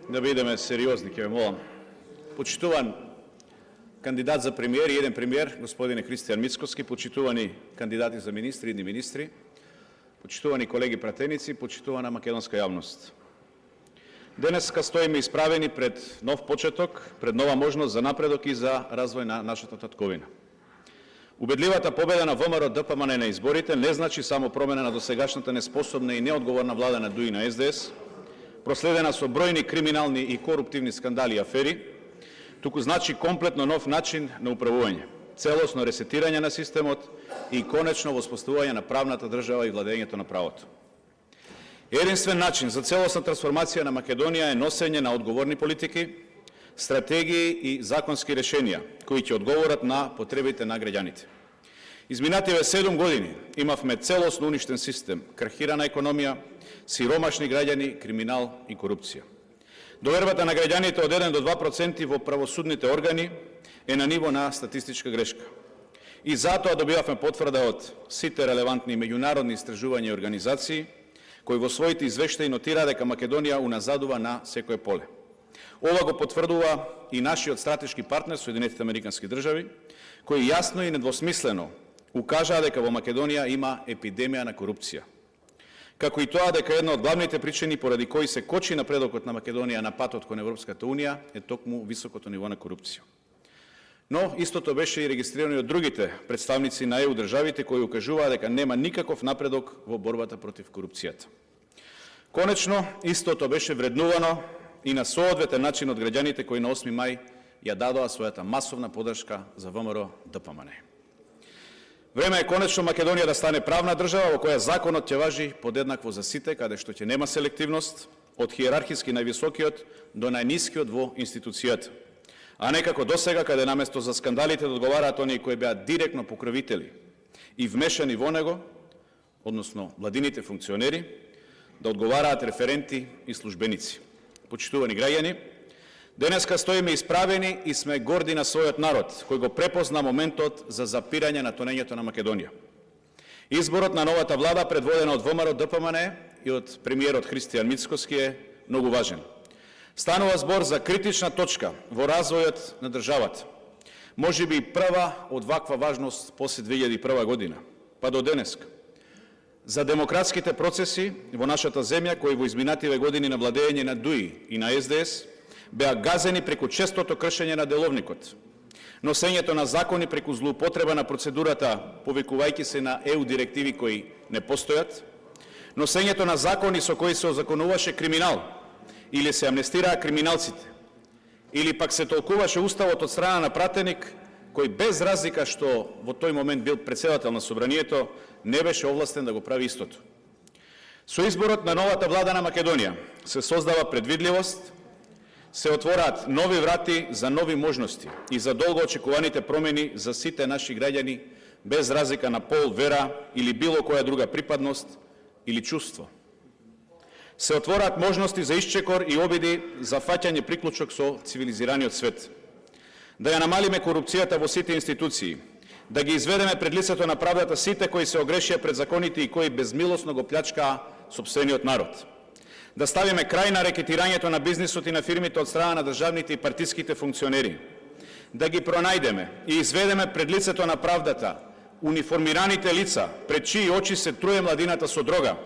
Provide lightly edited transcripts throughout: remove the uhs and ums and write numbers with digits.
да бидеме сериозни, ќе ве молам. Почитуван кандидат за премиер и еден премиер, господине Христијан Мицкоски, почитувани кандидати за министри, идни министри, почитувани колеги пратеници, почитувана македонска јавност. Денеска стоиме исправени пред нов почеток, пред нова можност за напредок и за развој на нашата татковина. Убедливата победа на ВМРО ДПМН на изборите не значи само промена на досегашната неспособна и неодговорна влада на ДУИ на СДС, проследена со бројни криминални и коруптивни скандали и афери, туку значи комплетно нов начин на управување, целосно ресетирање на системот и конечно воспоставување на правната држава и владењето на правото. Единствен начин за целосна трансформација на Македонија е носење на одговорни политики, стратегии и законски решенија кои ќе одговорат на потребите на граѓаните. Изминативе 7 години имавме целосно уништен систем, крахирана економија, сиромашни граѓани, криминал и корупција. Довербата на граѓаните од 1 до 2% во правосудните органи е на ниво на статистичка грешка. И затоа добивавме потврда од сите релевантни меѓународни истражувања и организации, кои во своите извештаи нотира дека Македонија уназадува на секое поле. Ова го потврдува и нашиот стратешки партнер, Соединетите Американски држави, кои јасно и недвосмислено укажаа дека во Македонија има епидемија на корупција. Како и тоа дека една од главните причини поради кои се кочи напредокот на Македонија на патот кон Европската Унија е токму високото ниво на корупција. Но истото беше и регистрирано и од другите представници на ЕУ државите кои укажуваа дека нема никаков напредок во борбата против корупцијата. Конечно, истото беше вреднувано и на соодветен начин од граѓаните кои на 8 мај ја дадоа својата масовна подршка за ВМРО ДПМН. Време е конечно Македонија да стане правна држава во која законот ќе важи подеднакво за сите, каде што ќе нема селективност, од хиерархиски највисокиот до најнискиот во институцијата, а не како досега, каде наместо за скандалите да одговараат оние кои беа директно покровители и вмешани во него, односно владините функционери, да одговараат референти и службеници. Почитувани граѓани, денеска стоиме исправени и сме горди на својот народ, кој го препозна моментот за запирање на тонењето на Македонија. Изборот на новата влада, предводена од ВМРО ДПМН и од премиерот Христијан Мицкоски, е многу важен. Станува збор за критична точка во развојот на државата. Можеби и прва од ваква важност после 2001 година, па до денеска. За демократските процеси во нашата земја, кои во изминативе години на владење на ДУИ и на СДС, беа газени преку честото кршење на деловникот, носењето на закони преку злоупотреба на процедурата, повикувајќи се на ЕУ директиви кои не постојат, носењето на закони со кои се озаконуваше криминал, или се амнестираа криминалците, или пак се толкуваше уставот од страна на пратеник, кој без разлика што во тој момент бил председател на собранието, не беше овластен да го прави истото. Со изборот на новата влада на Македонија се создава предвидливост, се отвораат нови врати за нови можности и за долго очекуваните промени за сите наши граѓани, без разлика на пол, вера или било која друга припадност или чувство. Се отвораат можности за исчекор и обиди за фаќање приклучок со цивилизираниот свет. Да ја намалиме корупцијата во сите институции, да ги изведеме пред лицето на правдата сите кои се огрешија пред законите и кои безмилосно го плячкаа сопствениот народ. Да ставиме крај на рекетирањето на бизнисот и на фирмите од страна на државните и партиските функционери. Да ги пронајдеме и изведеме пред лицето на правдата униформираните лица пред чии очи се труе младината со дрога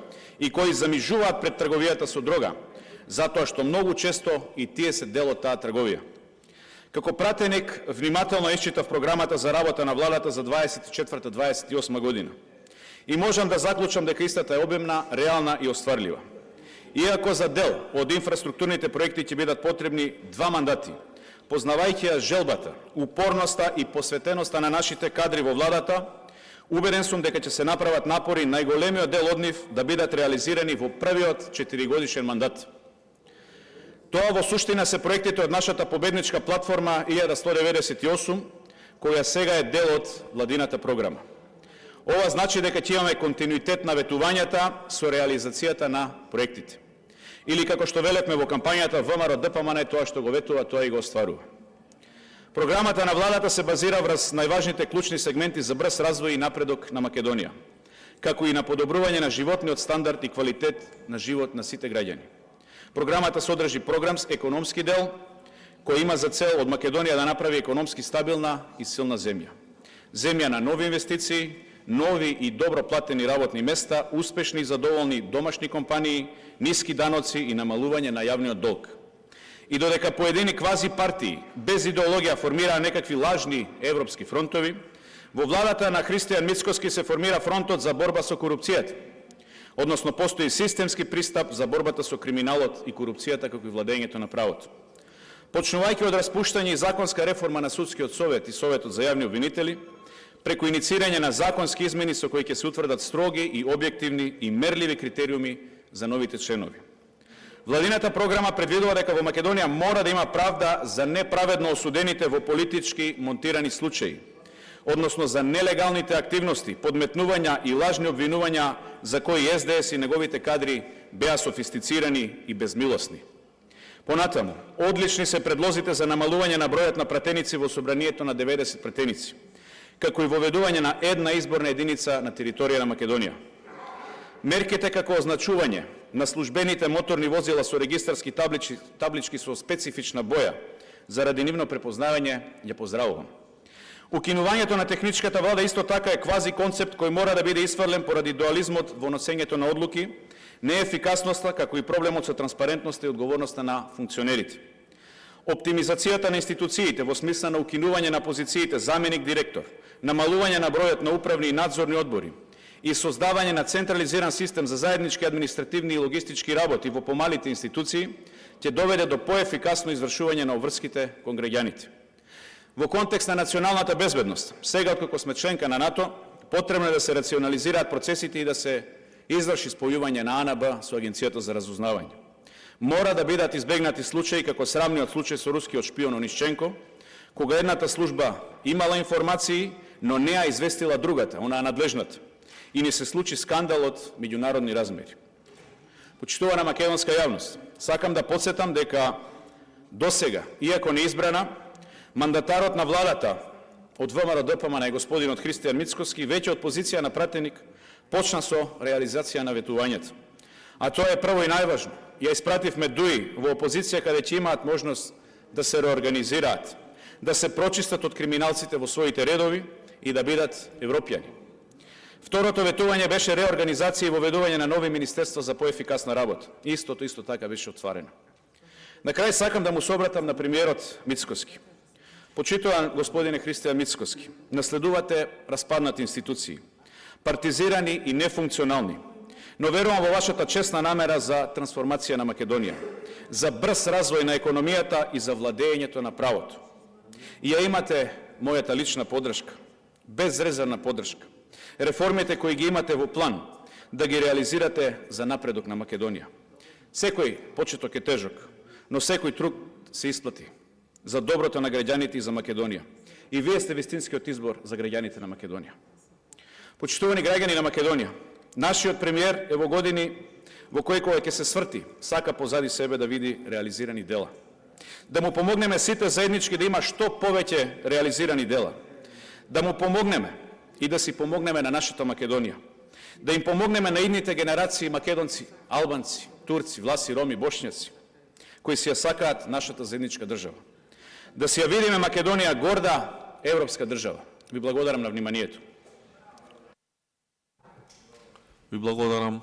и кои замижуваат пред трговијата со дрога, затоа што многу често и тие се дел од таа трговија. Како пратеник, внимателно исчитав програмата за работа на владата за 24-28 година. И можам да заклучам дека истата е обемна, реална и остварлива. Иако за дел од инфраструктурните проекти ќе бидат потребни 2 мандати, познавајќи ја желбата, упорноста и посветеноста на нашите кадри во владата, убеден сум дека ќе се направат напори најголемиот дел од нив да бидат реализирани во првиот 4-годишен мандат. Тоа во суштина се проектите од нашата победничка платформа 1198, која сега е дел од владината програма. Ова значи дека ќе имаме континуитет на ветувањата со реализацијата на проектите. Или како што велевме во кампањата ВМРО ДПМН, тоа што го ветува, тоа и го остварува. Програмата на владата се базира врз најважните клучни сегменти за брз развој и напредок на Македонија, како и на подобрување на животниот стандард и квалитет на живот на сите граѓани. Програмата содржи економски дел, кој има за цел од Македонија да направи економски стабилна и силна земја. Земја на нови инвестиции, нови и добро платени работни места, успешни и задоволни домашни компании, ниски даноци и намалување на јавниот долг. И додека поедини квази партии без идеологија формираа некакви лажни европски фронтови, во владата на Христијан Мицкоски се формира фронтот за борба со корупцијата, односно постои системски пристап за борбата со криминалот и корупцијата како и владењето на правото. Почнувајќи од распуштање и законска реформа на Судскиот совет и Советот за јавни обвинители, преку иницирање на законски измени со кои ќе се утврдат строги и објективни и мерливи критериуми за новите членови. Владината програма предвидува дека во Македонија мора да има правда за неправедно осудените во политички монтирани случаи, односно за нелегалните активности, подметнувања и лажни обвинувања за кои СДС и неговите кадри беа софистицирани и безмилосни. Понатаму, одлични се предлозите за намалување на бројот на пратеници во собранието на 90 пратеници, како и воведување на една изборна единица на територија на Македонија. Мерките како означување на службените моторни возила со регистарски таблички со специфична боја заради нивно препознавање ја поздравувам. Укинувањето на техничката влада исто така е квази концепт кој мора да биде исфрлен поради дуализмот во носењето на одлуки, неефикасноста, како и проблемот со транспарентноста и одговорноста на функционерите. Оптимизацијата на институциите во смисла на укинување на позициите заменик директор, намалување на бројот на управни и надзорни одбори и создавање на централизиран систем за заеднички административни и логистички работи во помалите институции ќе доведе до поефикасно извршување на обврските кон граѓаните. Во контекст на националната безбедност, сега откако сме членка на НАТО, потребно е да се рационализираат процесите и да се изврши спојување на АНБ со Агенцијата за разузнавање. Мора да бидат избегнати случаи како срамниот случај со рускиот шпион Онишченко, кога едната служба имала информации, но не ја известила другата, онаа надлежната, и не се случи скандал од меѓународни размери. Почитувана македонска јавност, сакам да подсетам дека досега, иако не избрана, мандатарот на владата од ВМРО-ДПМН е господинот Христијан Мицкоски веќе од позиција на пратеник почна со реализација на ветувањето. А тоа е прво и најважно. Ја испративме ДУИ во опозиција каде ќе имаат можност да се реорганизираат, да се прочистат од криминалците во своите редови и да бидат европјани. Второто ветување беше реорганизација и воведување на нови министерства за поефикасна работа. Истото така беше отварено. На крај сакам да му се обратам на премиерот Мицкоски. Почитуван господине Христијан Мицкоски, наследувате распаднати институции, партизирани и нефункционални, но верувам во вашата честна намера за трансформација на Македонија, за брз развој на економијата и за владењето на правото. И ја имате мојата лична поддршка, безрезервна поддршка. Реформите кои ги имате во план да ги реализирате за напредок на Македонија. Секој почеток е тежок, но секој труд се исплати за доброто на граѓаните и за Македонија. И вие сте вистинскиот избор за граѓаните на Македонија. Почитувани граѓани на Македонија, нашиот премиер е во години во кои кога ќе се сврти, сака позади себе да види реализирани дела. Да му помогнеме сите заеднички да има што повеќе реализирани дела. Да му помогнеме и да си помогнеме на нашата Македонија. Да им помогнеме на идните генерации македонци, албанци, турци, власи, роми, бошњаци, кои си ја сакаат нашата заедничка држава. Да си ја видиме Македонија горда европска држава. Ви благодарам на вниманието. Ви благодарам.